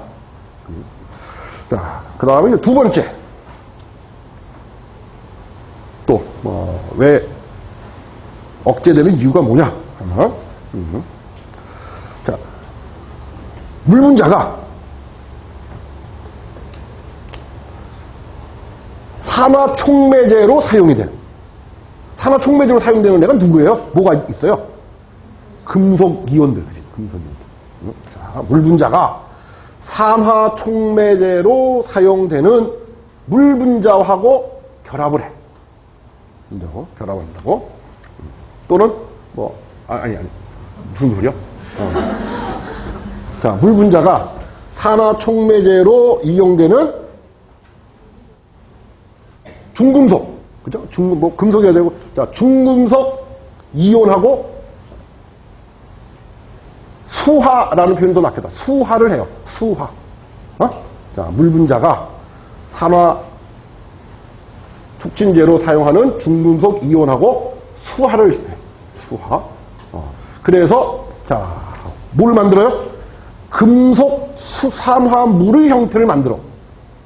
A: 자, 그 다음에 두 번째. 또, 왜 억제되는 이유가 뭐냐? 자, 물 분자가 산화촉매제로 사용이 되는. 산화촉매제로 사용되는 애가 누구예요? 뭐가 있어요? 금속 이온들. 그치? 금속 이온들. 자, 물 분자가 산화촉매제로 사용되는 물 분자하고 결합을 해. 결합을 한다고. 또는 아니. 무슨 소리야? 자, 물 분자가 산화촉매제로 이용되는 중금속. 그죠? 금속이어야 되고. 자, 중금속 이온하고 수화라는 표현도 낫겠다. 수화를 해요. 수화. 자, 물 분자가 산화 촉진제로 사용하는 중금속 이온하고 수화를 해. 수화. 그래서 자, 뭘 만들어요? 금속 수산화물의 형태를 만들어.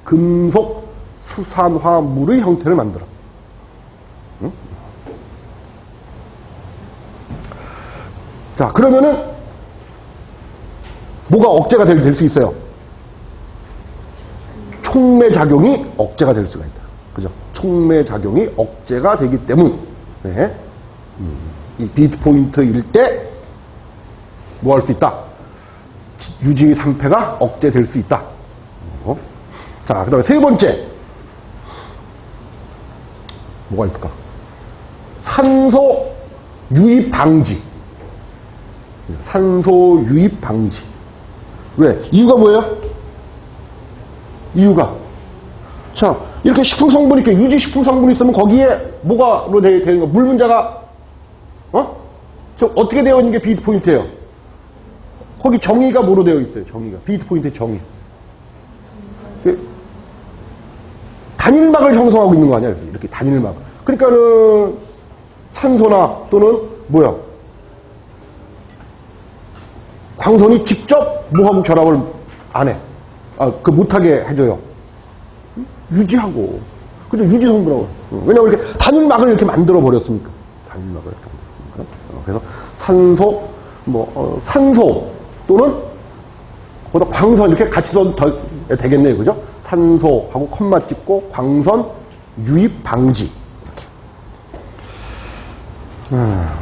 A: 금속 수산화물의 형태를 만들어. 응? 자, 그러면은 뭐가 억제가 될 수 있어요? 촉매작용이 억제가 될 수가 있다. 그죠? 촉매작용이 억제가 되기 때문에 이 비트 포인트일 때 뭐 할 수 있다? 유지 3패가 억제될 수 있다. 자, 그 다음에 세 번째. 뭐가 있을까? 산소 유입 방지. 산소 유입 방지. 왜? 이유가 뭐예요? 이유가. 자, 이렇게 식품 성분이, 이렇게 유지 식품 성분이 있으면 거기에 뭐가로 되는 거? 물 문자가, 저 어떻게 되어 있는 게 비트 포인트예요? 거기 정의가 뭐로 되어 있어요? 정의가. 비트 포인트의 정의. 단일막을 형성하고 있는 거 아니야? 이렇게 단일막. 그러니까는 산소나 또는 뭐야? 광선이 직접 뭐하고 결합을 안 해. 못하게 해줘요. 유지하고. 그죠? 유지 성분하고. 왜냐면 이렇게 단일막을 이렇게 만들어 버렸으니까. 단일막을 이렇게 만들었으니까. 그래서 산소, 산소 또는 거기다 광선 이렇게 같이 써도 되겠네요. 그죠? 산소하고 콤마 찍고 광선 유입 방지. 이렇게.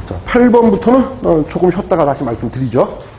A: 자, 8번부터는 조금 쉬었다가 다시 말씀드리죠.